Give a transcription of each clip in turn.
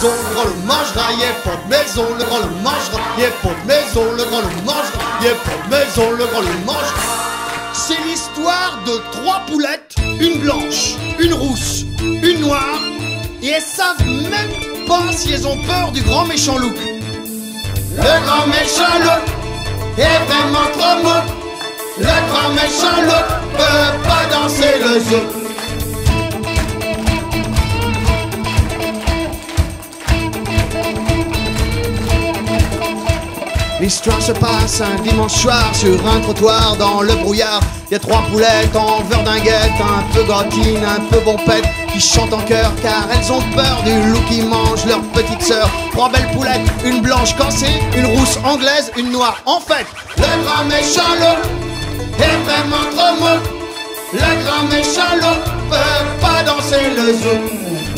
maison, le grand le mangera, y est pas de maison, le grand le mangera, y est pas de maison, le grand le mangera, y est pas de maison, le grand le mangera. C'est l'histoire de 3 poulettes, une blanche, une rousse, une noire, et elles savent même pas si elles ont peur du grand méchant loup. Le grand méchant loup est vraiment trop mou. Le grand méchant loup peut pas danser le zouk. L'histoire se passe un dimanche soir sur un trottoir dans le brouillard. Il y a 3 poulettes en verdinguette, un peu gratine, un peu bompette, qui chantent en chœur car elles ont peur du loup qui mange leur petite sœur. 3 belles poulettes, une blanche cassée, une rousse anglaise, une noire. En fait, le grand méchant loup est vraiment trop mou. Le grand méchant loup peut pas danser le zouk.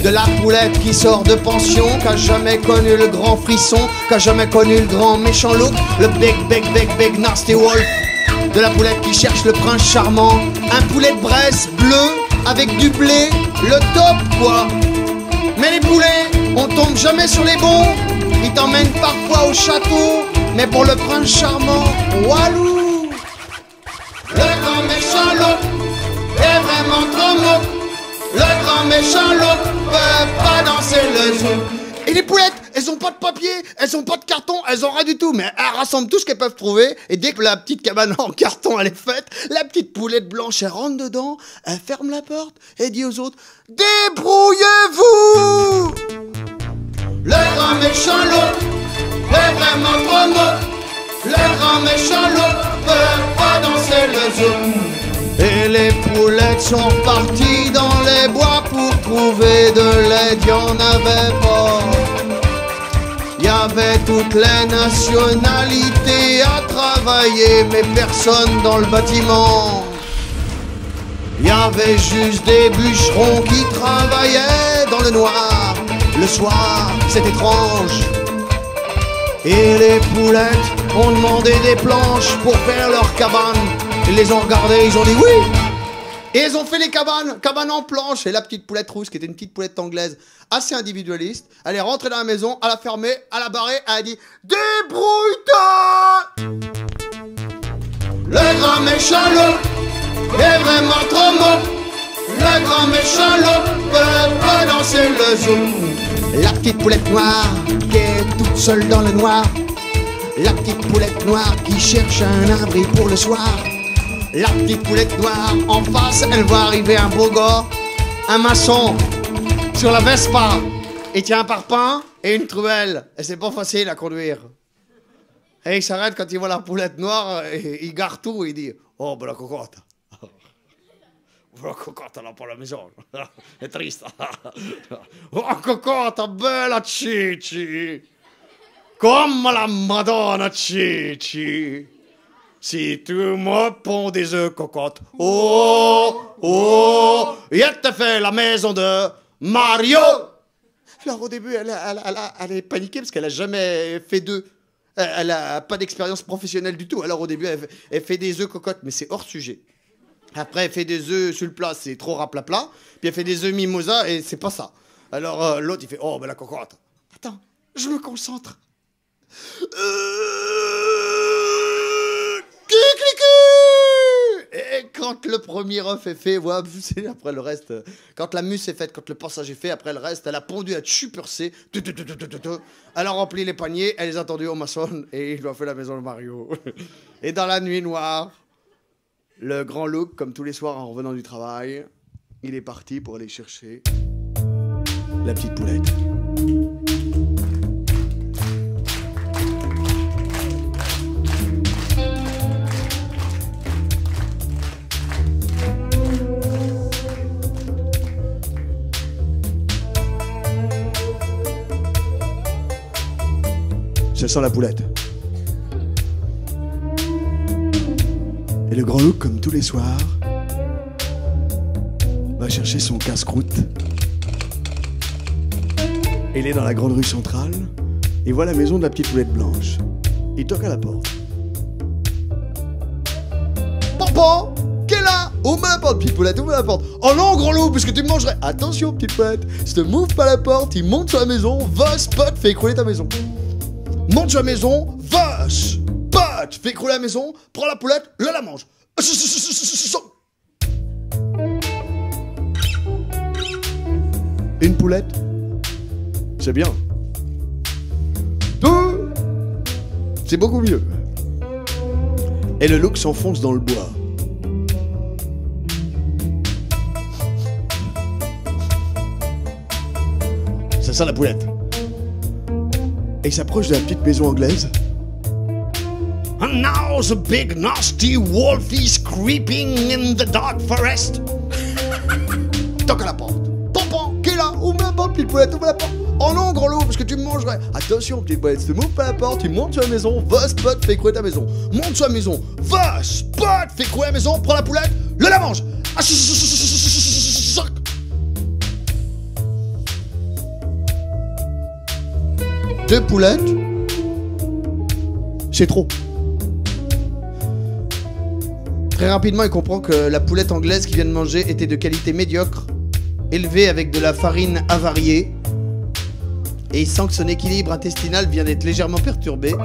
De la poulette qui sort de pension, qu'a jamais connu le grand frisson, qu'a jamais connu le grand méchant loup, le big nasty wolf. De la poulette qui cherche le prince charmant, un poulet de Bresse bleu avec du blé, le top quoi. Mais les poulets, on tombe jamais sur les bons, ils t'emmènent parfois au château, mais pour le prince charmant, walou. Le grand méchant loup est vraiment trop mou. Le grand méchant loup peut pas danser le zouk. Et les poulettes, elles ont pas de papier, elles ont pas de carton, elles ont rien du tout, mais elles rassemblent tout ce qu'elles peuvent trouver, et dès que la petite cabane en carton elle est faite, la petite poulette blanche elle rentre dedans, elle ferme la porte et dit aux autres: débrouillez-vous. Le grand méchant loup est vraiment trop mou. Le grand méchant loup peut pas danser le zouk. Et les poulettes sont parties dans les bois pour trouver de l'aide, y'en avait pas. Y avait toutes les nationalités à travailler, mais personne dans le bâtiment. Y avait juste des bûcherons qui travaillaient dans le noir. Le soir, c'est étrange. Et les poulettes ont demandé des planches pour faire leur cabane. Ils les ont regardés, ils ont dit oui. Et ils ont fait les cabanes en planche. Et la petite poulette rousse, qui était une petite poulette anglaise, assez individualiste, elle est rentrée dans la maison, elle a fermé, elle a barré, elle a dit: débrouille-toi. Le grand méchant loup est vraiment trop mou. Le grand méchant loup peut pas danser le zouk. La petite poulette noire qui est toute seule dans le noir. La petite poulette noire qui cherche un abri pour le soir. La petite poulette noire en face, elle voit arriver un beau gars, un maçon, sur la Vespa. Il tient un parpaing et une truelle. Et c'est pas facile à conduire. Et il s'arrête quand il voit la poulette noire, et il garde tout et il dit: oh, ben la cocotte. La cocotte, elle n'a pas la maison. C'est triste. Oh, cocotte, bella Cici. Comme la Madonna Cici. Si tu me ponds des œufs cocottes, oh, oh, il te fait la maison de Mario. Alors au début, elle est paniquée parce qu'elle n'a jamais fait d'œufs. Elle n'a pas d'expérience professionnelle du tout. Alors au début, elle fait des œufs cocottes, mais c'est hors sujet. Après, elle fait des œufs sur le plat, c'est trop raplapla. Puis elle fait des œufs mimosa et c'est pas ça. Alors l'autre, il fait: oh, ben la cocotte. Attends, je me concentre. Et quand le premier œuf est fait, ouais, après le reste, quand la mousse est faite, quand le passage est fait, après le reste, elle a pondu à chupurcer, elle a rempli les paniers, elle les a tendus au maçon et il lui a fait la maison de Mario. Et dans la nuit noire, le grand Luke, comme tous les soirs en revenant du travail, il est parti pour aller chercher la petite poulette. Ça sent la poulette. Et le grand Luke, comme tous les soirs, va chercher son casse-croûte. Il est dans la grande rue centrale et voit la maison de la petite poulette blanche. Il toque à la porte. Papa, qui est là? ouvre la porte, petite poulette, ouvre la porte. Oh non, gros loup, parce que tu me mangerais. Attention, petite poulette, si tu m'ouvres pas la porte, il monte sur la maison, va, spot, fait écrouler ta maison. Monte sur la maison, va, spot, fait écrouler la maison, prends la poulette, la mange. Une poulette, c'est bien. Deux, c'est beaucoup mieux. Et le loup s'enfonce dans le bois. C'est ça la poulette. Et il s'approche de la petite maison anglaise. And now the big nasty wolf is creeping in the dark forest. Toque à la porte. Pampan, qui est là? Ouvre la porte, petite poulette, ouvre la porte. Oh non, gros loup, parce que tu me mangerais. Attention, petite poulette, si tu m'ouvres pas la porte, tu montes sur la maison, va, spot, fais écrouler ta maison. Monte sur la maison, va, spot, fais écrouler la maison, prends la poulette, la mange. Deux poulettes, c'est trop. Très rapidement, il comprend que la poulette anglaise qu'il vient de manger était de qualité médiocre, élevée avec de la farine avariée, et il sent que son équilibre intestinal vient d'être légèrement perturbé.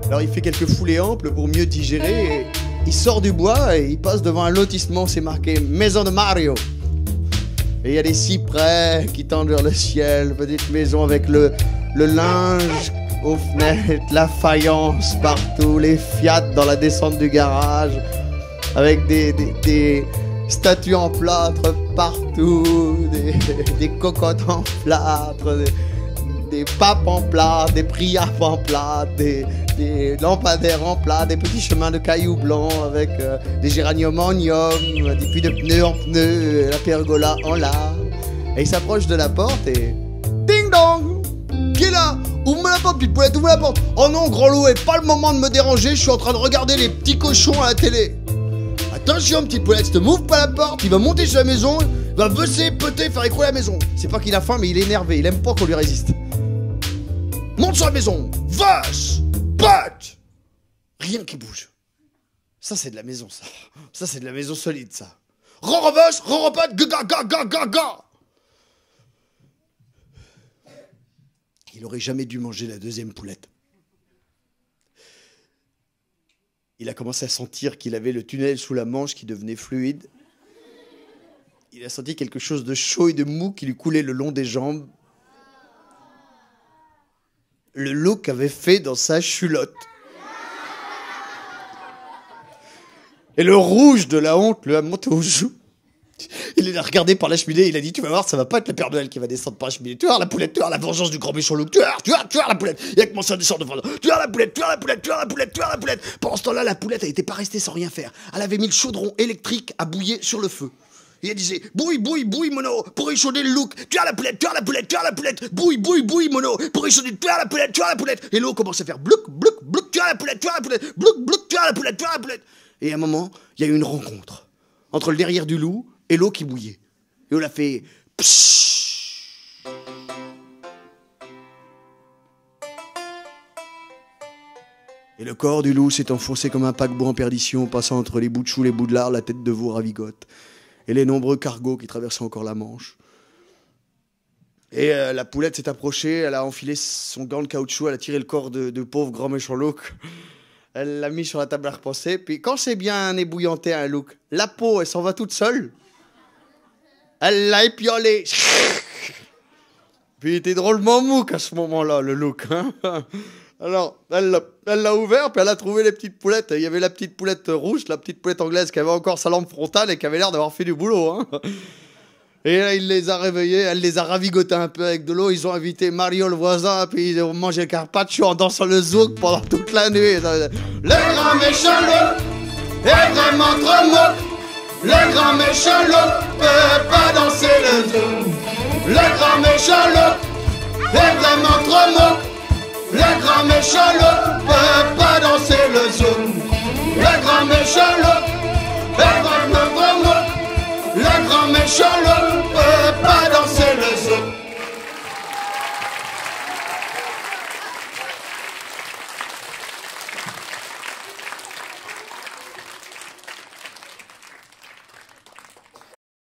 Alors il fait quelques foulées amples pour mieux digérer, et il sort du bois et il passe devant un lotissement, c'est marqué Maison de Mario. Et il y a des cyprès qui tendent vers le ciel, petite maison avec le linge aux fenêtres, la faïence partout, les Fiat dans la descente du garage, avec des statues en plâtre partout, des cocottes en plâtre, des papes en plâtre, des priapes en plâtre, des lampadaires en plâtre, des petits chemins de cailloux blancs avec des géraniums en ignomes, des puits de pneus en pneus, la pergola en lard. Et il s'approche de la porte et... Ding dong! Qui est là? Ouvre la porte, petite poulette, ouvre la porte! Oh non, gros loup, et pas le moment de me déranger, je suis en train de regarder les petits cochons à la télé. Attention, petite poulette, si tu m'ouvres pas la porte, il va monter sur la maison, il va bosser, peter, faire écrouler la maison. C'est pas qu'il a faim, mais il est énervé, il aime pas qu'on lui résiste. Monte sur la maison, vache, pote, rien qui bouge. Ça, c'est de la maison, ça. Ça, c'est de la maison solide, ça. Rorovache, roropote, gaga, gaga, gaga. Il aurait jamais dû manger la deuxième poulette. Il a commencé à sentir qu'il avait le tunnel sous la manche qui devenait fluide. Il a senti quelque chose de chaud et de mou qui lui coulait le long des jambes. Le loup avait fait dans sa culotte. Et le rouge de la honte lui a monté aux joues. Il l'a regardé par la cheminée, il a dit, tu vas voir, ça va pas être le Père Noël qui va descendre par la cheminée. Tu vas voir la poulette, tu vas voir la vengeance du grand méchant loup, tu vas voir la poulette. Il a commencé à descendre devant. Tu vas voir la poulette, tu vas voir la poulette, tu vas voir la poulette, tu vas voir la poulette. Pendant ce temps-là, la poulette, elle était pas restée sans rien faire. Elle avait mis le chaudron électrique à bouillir sur le feu. Et elle disait, bouille, bouille, bouille, mono, pour échauder le loup. Tu as la poulette, tu as la poulette, tu as la poulette. Bouille, bouille, bouille, mono, pour échauder, tu as la poulette, tu as la poulette. Et l'eau commence à faire blouk, blouk, blouk, tu as la poulette, tu as la poulette. Blouk, blouk, tu as la poulette, tu as la poulette. Et à un moment, il y a eu une rencontre entre le derrière du loup et l'eau qui bouillait. Et on l'a fait pshhh. Et le corps du loup s'est enfoncé comme un paquebot en perdition, passant entre les bouts de chou, les bouts de lard, la tête de veau ravigote, et les nombreux cargos qui traversaient encore la Manche. Et la poulette s'est approchée, elle a enfilé son gant de caoutchouc, elle a tiré le corps de pauvre grand méchant loup. Elle l'a mis sur la table à repenser, puis quand c'est bien ébouillanté un loup, la peau, elle s'en va toute seule. Elle l'a épiolé. Puis il était drôlement mouque à ce moment-là, le loup. Hein. Alors, elle l'a ouvert, puis elle a trouvé les petites poulettes. Il y avait la petite poulette rouge, la petite poulette anglaise qui avait encore sa lampe frontale et qui avait l'air d'avoir fait du boulot. Hein. Et là, il les a réveillés, elle les a ravigotés un peu avec de l'eau. Ils ont invité Mario le voisin, puis ils ont mangé le carpaccio en dansant le zouk pendant toute la nuit. Le grand méchant loup est vraiment trop moque. Le grand méchant loup peut pas danser le zouk. Le grand méchant loup est vraiment trop moque. Le grand méchant loup peut pas danser le zouk. Le grand méchant loup est vraiment trop moque. Le grand méchant loup